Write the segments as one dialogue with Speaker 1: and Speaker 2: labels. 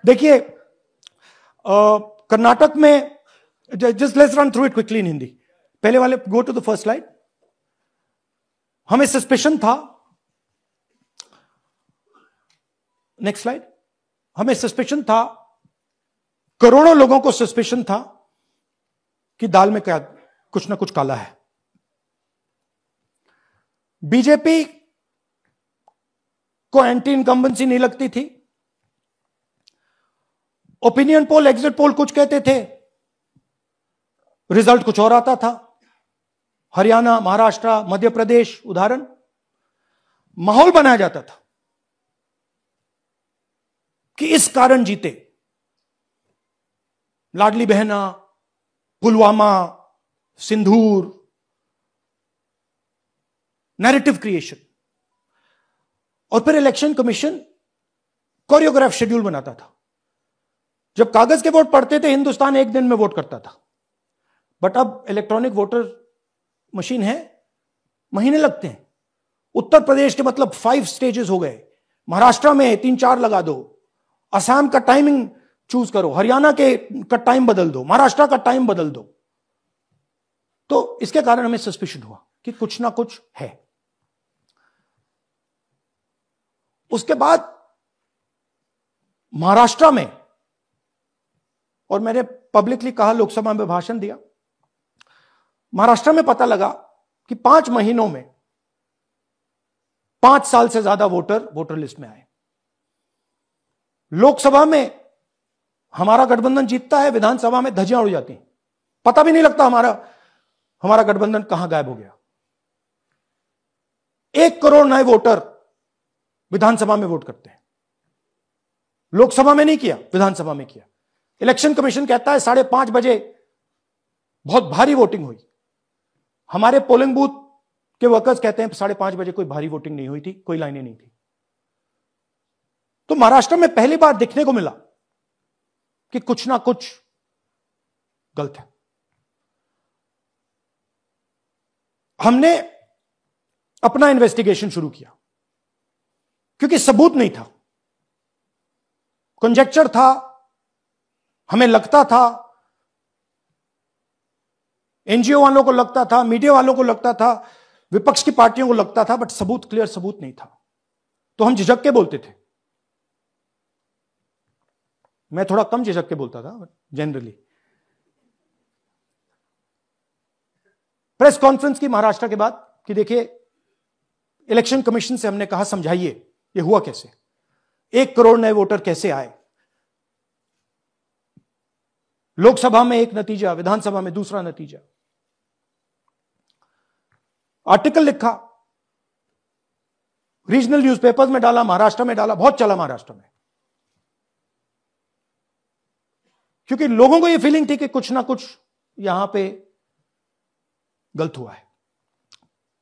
Speaker 1: देखिए, कर्नाटक में, just let's run through it quickly in Hindi. पहले वाले, go to the first slide. हमें सस्पेशन था, नेक्स्ट स्लाइड। हमें सस्पेशन था, करोड़ों लोगों को सस्पेशन था कि दाल में क्या कुछ ना कुछ काला है। बीजेपी को एंटी इनकम्बेंसी नहीं लगती थी। ओपिनियन पोल, एग्जिट पोल कुछ कहते थे, रिजल्ट कुछ और आता था। हरियाणा, महाराष्ट्र, मध्य प्रदेश उदाहरण, माहौल बनाया जाता था कि इस कारण जीते। लाडली बहना, पुलवामा, सिंदूर, नैरेटिव क्रिएशन। और फिर इलेक्शन कमीशन कोरियोग्राफ शेड्यूल बनाता था। जब कागज के वोट पड़ते थे, हिंदुस्तान एक दिन में वोट करता था, बट अब इलेक्ट्रॉनिक वोटर मशीन है, महीने लगते हैं। उत्तर प्रदेश के मतलब 5 स्टेजेस हो गए, महाराष्ट्र में 3-4 लगा दो, असम का टाइमिंग चूज करो, हरियाणा का टाइम बदल दो, महाराष्ट्र का टाइम बदल दो। तो इसके कारण हमें सस्पिशन हुआ कि कुछ ना कुछ है। उसके बाद महाराष्ट्र में, और मैंने पब्लिकली कहा, लोकसभा में भाषण दिया, महाराष्ट्र में पता लगा कि 5 महीनों में 5 साल से ज्यादा वोटर लिस्ट में आए। लोकसभा में हमारा गठबंधन जीतता है, विधानसभा में धज्जियां उड़ जाती हैं, पता भी नहीं लगता हमारा गठबंधन कहां गायब हो गया। 1 करोड़ नए वोटर विधानसभा में वोट करते हैं, लोकसभा में नहीं किया, विधानसभा में किया। इलेक्शन कमीशन कहता है 5:30 बजे बहुत भारी वोटिंग हुई। हमारे पोलिंग बूथ के वर्कर्स कहते हैं 5:30 बजे कोई भारी वोटिंग नहीं हुई थी, कोई लाइनें नहीं थी। तो महाराष्ट्र में पहली बार दिखने को मिला कि कुछ ना कुछ गलत है। हमने अपना इन्वेस्टिगेशन शुरू किया, क्योंकि सबूत नहीं था, कंजेक्चर था, हमें लगता था, एनजीओ वालों को लगता था, मीडिया वालों को लगता था, विपक्ष की पार्टियों को लगता था, बट सबूत, क्लियर सबूत नहीं था। तो हम झिझक के बोलते थे। मैं थोड़ा कम झिझक के बोलता था जनरली। प्रेस कॉन्फ्रेंस की महाराष्ट्र के बाद कि देखिए, इलेक्शन कमीशन से हमने कहा समझाइए ये हुआ कैसे, 1 करोड़ नए वोटर कैसे आए। लोकसभा में एक नतीजा, विधानसभा में दूसरा नतीजा। आर्टिकल लिखा, रीजनल न्यूज़पेपर्स में डाला, महाराष्ट्र में डाला, बहुत चला महाराष्ट्र में, क्योंकि लोगों को यह फीलिंग थी कि कुछ ना कुछ यहां पे गलत हुआ है।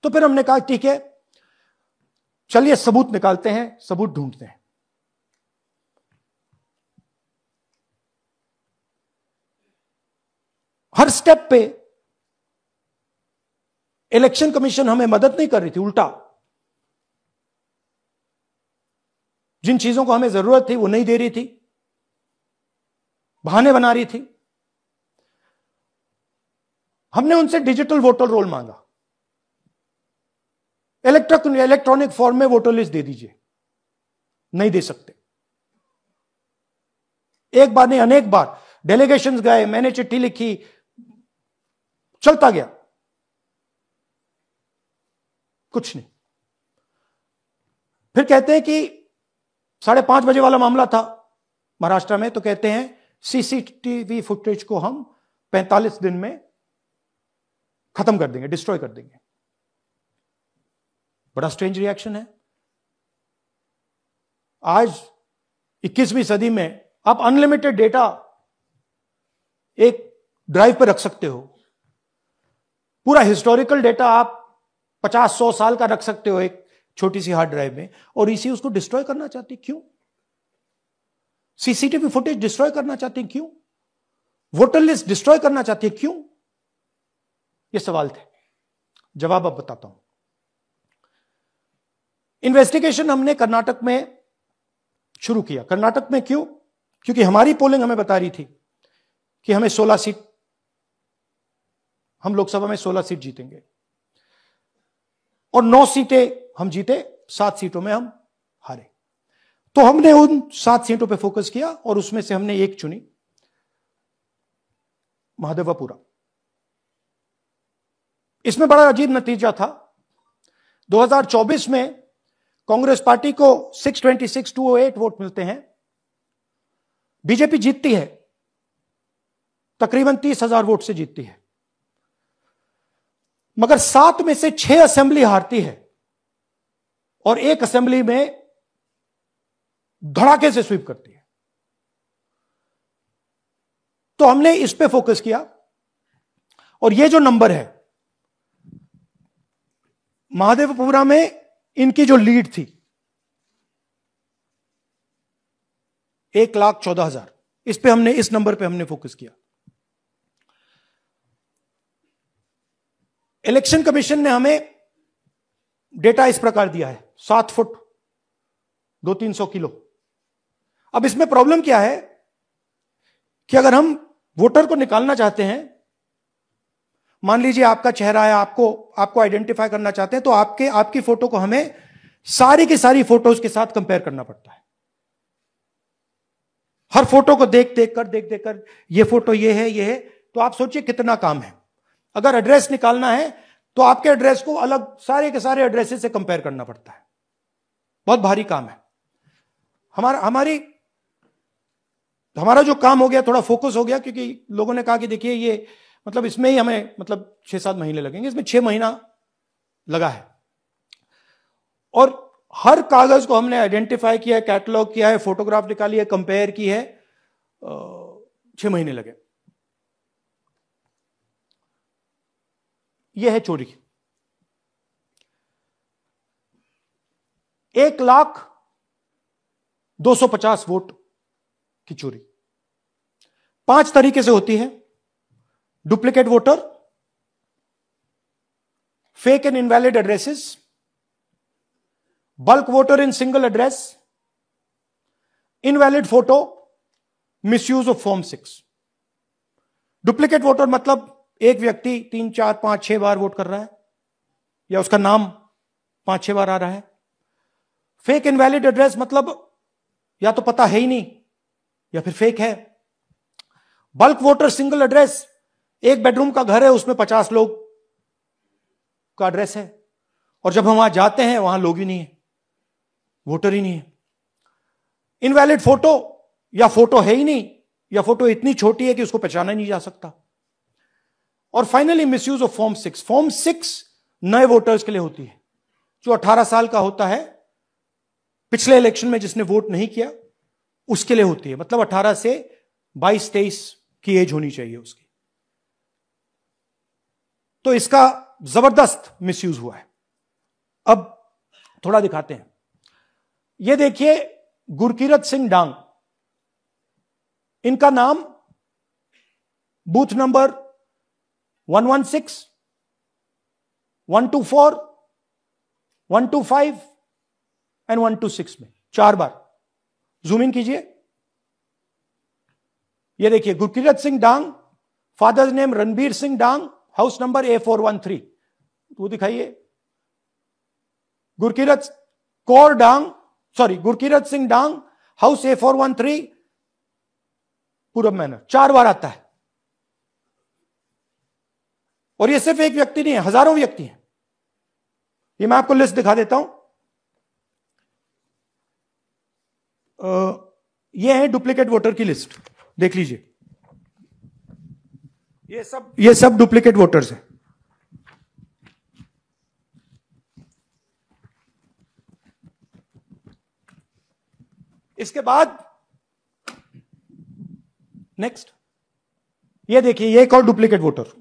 Speaker 1: तो फिर हमने कहा ठीक है, चलिए सबूत निकालते हैं, सबूत ढूंढते हैं। हर स्टेप पे इलेक्शन कमीशन हमें मदद नहीं कर रही थी, उल्टा जिन चीजों को हमें जरूरत थी वो नहीं दे रही थी, बहाने बना रही थी। हमने उनसे डिजिटल वोटर रोल मांगा, इलेक्ट्रॉनिक फॉर्म में वोटर लिस्ट दे दीजिए, नहीं दे सकते। एक बार नहीं, अनेक बार डेलीगेशंस गए, मैंने चिट्ठी लिखी, चलता गया, कुछ नहीं। फिर कहते हैं कि 5:30 बजे वाला मामला था महाराष्ट्र में, तो कहते हैं सीसीटीवी फुटेज को हम 45 दिन में खत्म कर देंगे, डिस्ट्रॉय कर देंगे। बड़ा स्ट्रेंज रिएक्शन है। आज 21वीं सदी में आप अनलिमिटेड डेटा एक ड्राइव पर रख सकते हो, पूरा हिस्टोरिकल डेटा आप 50-100 साल का रख सकते हो एक छोटी सी हार्ड ड्राइव में, और इसी उसको डिस्ट्रॉय करना चाहती, क्यों? सीसीटीवी फुटेज डिस्ट्रॉय करना चाहती, क्यों? वोटर लिस्ट डिस्ट्रॉय करना चाहती है, क्यों? ये सवाल थे, जवाब अब बताता हूं। इन्वेस्टिगेशन हमने कर्नाटक में शुरू किया। कर्नाटक में क्यों? क्योंकि हमारी पोलिंग हमें बता रही थी कि हमें 16 सीट, हम लोकसभा में 16 सीट जीतेंगे और 9 सीटें हम जीते, 7 सीटों में हम हारे। तो हमने उन 7 सीटों पे फोकस किया और उसमें से हमने एक चुनी, महादेवपुरा। इसमें बड़ा अजीब नतीजा था। 2024 में कांग्रेस पार्टी को 626-208 वोट मिलते हैं, बीजेपी जीतती है, तकरीबन 30,000 वोट से जीतती है, मगर 7 में से 6 असेंबली हारती है और एक असेंबली में धड़ाके से स्वीप करती है। तो हमने इस पे फोकस किया और ये जो नंबर है, महादेवपुरा में इनकी जो लीड थी 1,14,000, इस पे हमने, इस नंबर पे हमने फोकस किया। इलेक्शन कमीशन ने हमें डेटा इस प्रकार दिया है, 7 फुट 200-300 किलो। अब इसमें प्रॉब्लम क्या है कि अगर हम वोटर को निकालना चाहते हैं, मान लीजिए आपका चेहरा है, आपको आइडेंटिफाई करना चाहते हैं, तो आपकी फोटो को हमें सारी की सारी फोटोज के साथ कंपेयर करना पड़ता है। हर फोटो को देख देख कर ये फोटो ये है, तो आप सोचिए कितना काम है। अगर एड्रेस निकालना है तो आपके एड्रेस को अलग सारे के सारे एड्रेसेस से कंपेयर करना पड़ता है, बहुत भारी काम है। हमारा जो काम हो गया, थोड़ा फोकस हो गया, क्योंकि लोगों ने कहा कि देखिए ये मतलब इसमें ही हमें मतलब 6-7 महीने लगेंगे, इसमें 6 महीना लगा है और हर कागज को हमने आइडेंटिफाई किया है, कैटलॉग किया है, फोटोग्राफ निकाली है, कंपेयर की है, 6 महीने लगे। यह है चोरी। 1,250,000 वोट की चोरी 5 तरीके से होती है: duplicate voter, fake and invalid addresses, bulk voter in single address, invalid photo, misuse of form 6। Duplicate voter मतलब एक व्यक्ति 3, 4, 5, 6 बार वोट कर रहा है या उसका नाम 5-6 बार आ रहा है। फेक इनवैलिड एड्रेस मतलब या तो पता है ही नहीं या फिर फेक है। बल्क वोटर सिंगल एड्रेस, एक बेडरूम का घर है, उसमें 50 लोग का एड्रेस है और जब हम वहां जाते हैं वहां लोग ही नहीं है, वोटर ही नहीं है। इनवैलिड फोटो, या फोटो है ही नहीं या फोटो इतनी छोटी है कि उसको पहचाना नहीं जा सकता। और finally misuse of form 6। Form 6 नए वोटर्स के लिए होती है, जो 18 साल का होता है, पिछले इलेक्शन में जिसने वोट नहीं किया उसके लिए होती है, मतलब 18 से 22-23 की एज होनी चाहिए उसकी। तो इसका जबरदस्त मिसयूज हुआ है। अब थोड़ा दिखाते हैं। यह देखिए, गुरकीरत सिंह डांग, इनका नाम बूथ नंबर 116, 124, 125 एंड 126 में 4 बार। जूम इन कीजिए। ये देखिए, गुरकीरत सिंह डांग, फादर्स नेम रणबीर सिंह डांग, हाउस नंबर A413। वो दिखाइए। गुरकीरत सिंह डांग, हाउस A413, पूरब मैनर। 4 बार आता है। और ये सिर्फ एक व्यक्ति नहीं है, हजारों व्यक्ति हैं। ये मैं आपको लिस्ट दिखा देता हूं। ये है डुप्लीकेट वोटर की लिस्ट, देख लीजिए। ये सब डुप्लीकेट वोटर्स हैं। इसके बाद नेक्स्ट, ये देखिए, ये एक और डुप्लीकेट वोटर।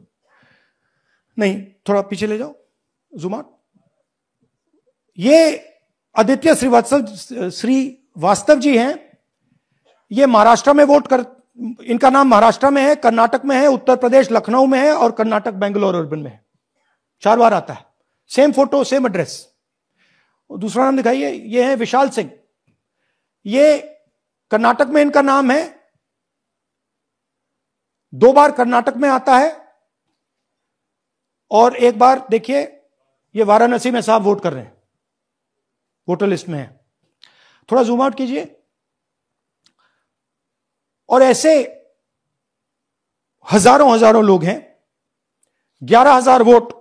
Speaker 1: नहीं, थोड़ा पीछे ले जाओ, जूम आउट। ये आदित्य श्रीवास्तव जी हैं। ये महाराष्ट्र में वोट कर, इनका नाम महाराष्ट्र में है, कर्नाटक में है, उत्तर प्रदेश लखनऊ में है और कर्नाटक बेंगलोर अर्बन में है। 4 बार आता है। Same photo, same address. दूसरा नाम दिखाइए। ये है विशाल सिंह। ये कर्नाटक में इनका नाम है, 2 बार कर्नाटक में आता है और 1 बार देखिए ये वाराणसी में साहब वोट कर रहे हैं, वोटर लिस्ट में है। थोड़ा जूम आउट कीजिए। और ऐसे हजारों हजारों लोग हैं, 11,000 वोट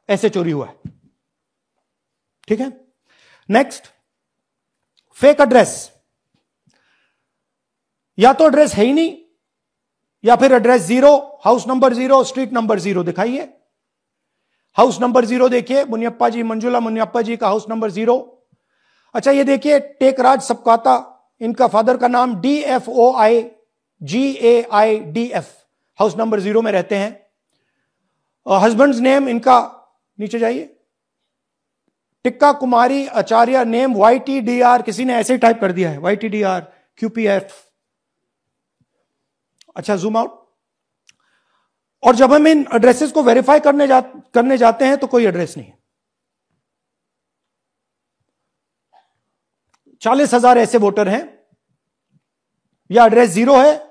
Speaker 1: ऐसे चोरी हुआ है। ठीक है, नेक्स्ट, फेक एड्रेस। या तो एड्रेस है ही नहीं, या फिर address 0, house number 0, street number 0 दिखाइए। हाउस नंबर 0 देखिए, मुनियप्पा जी, मंजुला मुनियप्पा जी का हाउस नंबर 0। अच्छा ये देखिए, टेकराज सबकाता, इनका फादर का नाम DFOIGAIDF, हाउस नंबर 0 में रहते हैं। हस्बैंड्स नेम इनका, नीचे जाइए, टिक्का कुमारी आचार्य, नेम YTDR, किसी ने ऐसे ही टाइप कर दिया है, YTDR QPF। अच्छा जूम आउट। और जब हम इन एड्रेसेस को वेरीफाई करने जाते हैं तो कोई एड्रेस नहीं है। 40,000 ऐसे वोटर हैं, या एड्रेस 0 है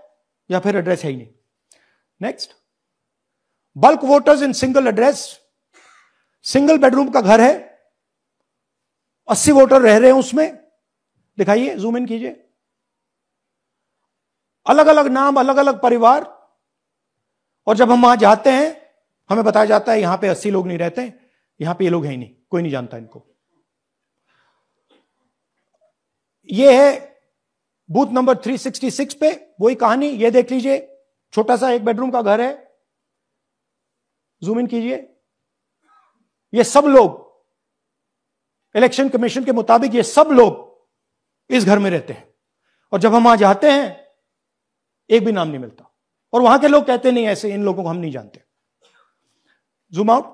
Speaker 1: या फिर एड्रेस है ही नहीं। Next, bulk voters in single address. Single bedroom का घर है, 80 वोटर रह रहे हैं उसमें, दिखाइए, जूम इन कीजिए। अलग अलग नाम, अलग अलग परिवार, और जब हम वहां जाते हैं हमें बताया जाता है यहां पे 80 लोग नहीं रहते, यहां पे ये लोग हैं ही नहीं, कोई नहीं जानता इनको। ये है बूथ नंबर 366 पे वही कहानी, ये देख लीजिए, छोटा सा 1 बेडरूम का घर है, जूम इन कीजिए। ये सब लोग इलेक्शन कमीशन के मुताबिक, ये सब लोग इस घर में रहते हैं, और जब हम वहां जाते हैं एक भी नाम नहीं मिलता, और वहां के लोग कहते नहीं ऐसे, इन लोगों को हम नहीं जानते। Zoom out.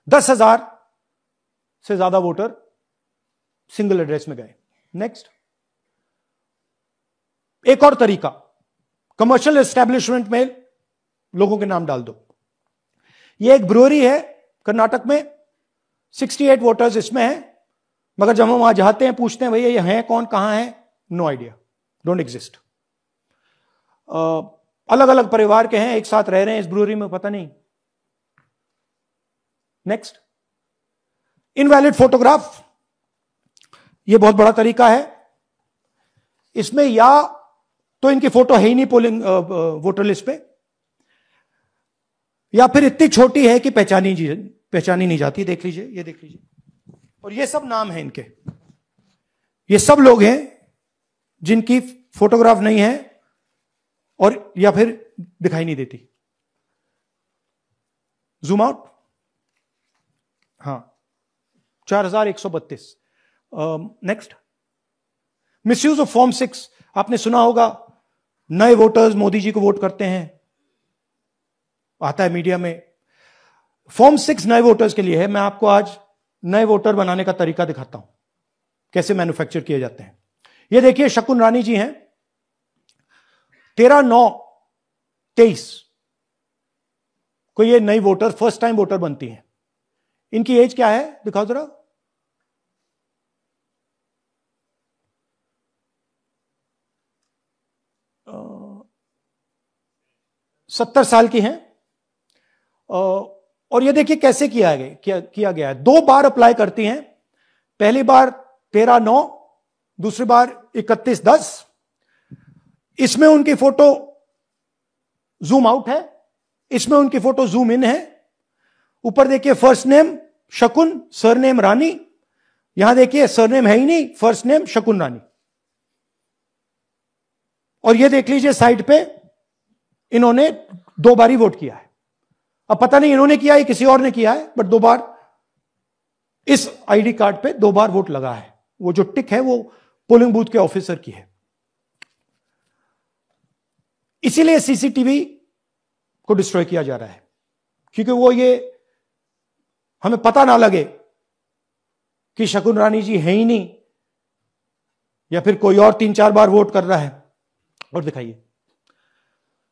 Speaker 1: 10,000 से ज्यादा वोटर सिंगल एड्रेस में गए। नेक्स्ट, एक और तरीका, कमर्शियल एस्टेब्लिशमेंट में लोगों के नाम डाल दो। ये एक ब्रूअरी है कर्नाटक में, 68 वोटर्स इसमें हैं, मगर जब हम वहां जाते हैं पूछते हैं भैया ये हैं कौन, कहां है, नो आइडिया, डोंट एग्जिस्ट। अलग अलग परिवार के हैं, एक साथ रह रहे हैं इस ब्रूअरी में, पता नहीं। Next, invalid photograph. ये बहुत बड़ा तरीका है, इसमें या तो इनकी फोटो है ही नहीं पोलिंग वोटर लिस्ट पे, या फिर इतनी छोटी है कि पहचानी नहीं जाती। देख लीजिए, ये देख लीजिए, और ये सब नाम है इनके, ये सब लोग हैं जिनकी फोटोग्राफ नहीं है और या फिर दिखाई नहीं देती। Zoom out. हां, 4132। Next, misuse of form 6। आपने सुना होगा, नए वोटर्स मोदी जी को वोट करते हैं, आता है मीडिया में। फॉर्म 6 नए वोटर्स के लिए है। मैं आपको आज नए वोटर बनाने का तरीका दिखाता हूं, कैसे मैन्युफैक्चर किए जाते हैं। ये देखिए, शकुन रानी जी हैं, 13/9/23 को ये नई वोटर, फर्स्ट टाइम वोटर बनती हैं। इनकी एज क्या है, दिखाओ जरा। 70 साल की हैं। और ये देखिए कैसे किया गया है। 2 बार अप्लाई करती हैं, पहली बार 13/9, दूसरी बार 31/10। इसमें उनकी फोटो जूम आउट है, इसमें उनकी फोटो जूम इन है। ऊपर देखिए फर्स्ट नेम शकुन, सरनेम रानी। यहां देखिए सरनेम है ही नहीं, फर्स्ट नेम शकुन रानी। और ये देख लीजिए साइड पे, इन्होंने 2 बार ही वोट किया है। अब पता नहीं इन्होंने किया है किसी और ने किया है, बट 2 बार इस आईडी कार्ड पे 2 बार वोट लगा है। वो जो टिक है वो पोलिंग बूथ के ऑफिसर की है। इसीलिए सीसीटीवी को डिस्ट्रॉय किया जा रहा है, क्योंकि वो ये हमें पता ना लगे कि शकुन रानी जी है ही नहीं, या फिर कोई और 3-4 बार वोट कर रहा है। और दिखाइए,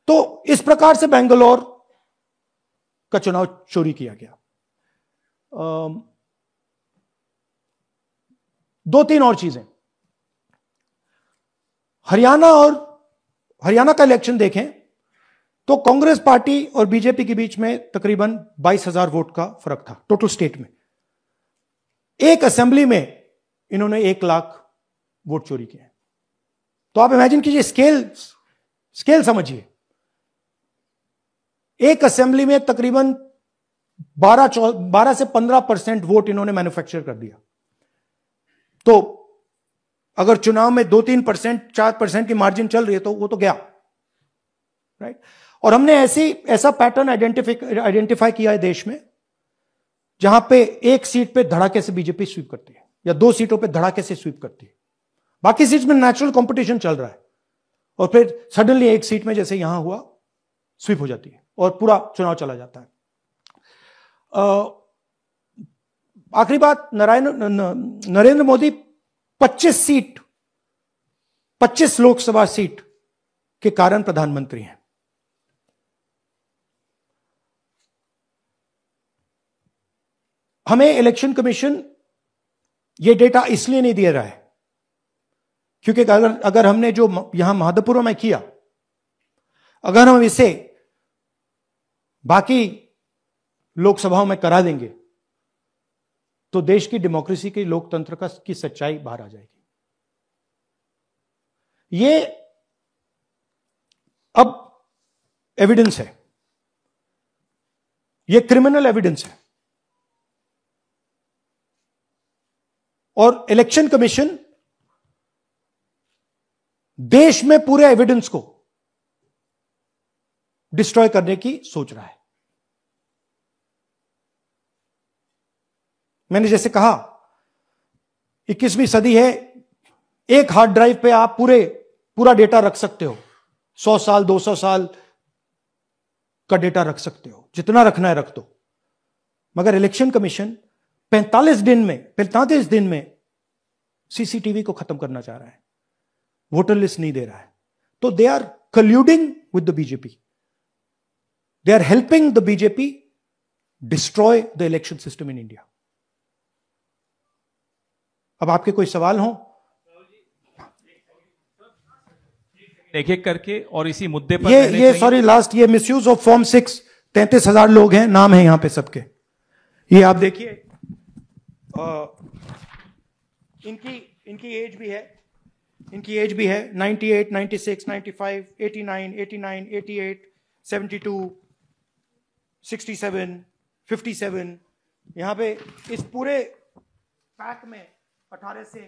Speaker 1: तो इस प्रकार से बेंगलोर का चुनाव चोरी किया गया। 2-3 और चीजें। हरियाणा का इलेक्शन देखें तो कांग्रेस पार्टी और बीजेपी के बीच में तकरीबन 22,000 वोट का फर्क था टोटल स्टेट में। एक असेंबली में इन्होंने 1 लाख वोट चोरी किए। तो आप इमेजिन कीजिए, स्केल समझिए। एक असेंबली में तकरीबन 12 से 15% वोट इन्होंने मैन्युफैक्चर कर दिया। तो अगर चुनाव में 2-3%, 4% की मार्जिन चल रही है तो वो तो गया, राइट। और हमने ऐसा पैटर्न आइडेंटिफाई किया है देश में, जहां पे एक सीट पे धड़ाके से बीजेपी स्वीप करती है या 2 सीटों पे धड़ाके से स्वीप करती है। बाकी सीट्स में नेचुरल कंपटीशन चल रहा है और फिर सडनली एक सीट में जैसे यहां हुआ स्वीप हो जाती है और पूरा चुनाव चला जाता है। आखिरी बात, नरेंद्र मोदी 25 लोकसभा सीट के कारण प्रधानमंत्री हैं। हमें इलेक्शन कमीशन यह डेटा इसलिए नहीं दे रहा है क्योंकि अगर हमने जो यहां महादपुर में किया, अगर हम इसे बाकी लोकसभाओं में करा देंगे तो देश की डेमोक्रेसी की, लोकतंत्र की सच्चाई बाहर आ जाएगी। ये अब एविडेंस है, ये क्रिमिनल एविडेंस है। और इलेक्शन कमीशन देश में पूरे एविडेंस को डिस्ट्रॉय करने की सोच रहा है। मैंने जैसे कहा 21वीं सदी है, एक हार्ड ड्राइव पे आप पूरा डेटा रख सकते हो। 100 साल 200 साल का डेटा रख सकते हो, जितना रखना है रख दो। मगर इलेक्शन कमीशन 45 दिन में सीसीटीवी को खत्म करना चाह रहा है, वोटर लिस्ट नहीं दे रहा है। तो they are colluding with the BJP, they are helping the BJP destroy the election system in India. अब आपके कोई सवाल हो?
Speaker 2: एक एक करके और इसी मुद्दे पर
Speaker 1: ये सॉरी लास्ट, ये मिसयूज ऑफ फॉर्म 6, 33,000 लोग हैं, नाम है यहां पे सबके। ये आप देखिए, इनकी एज भी है, 98, 96, 95, 89, 88, 72, 67, 57। यहां पे इस पूरे पैक में 18 से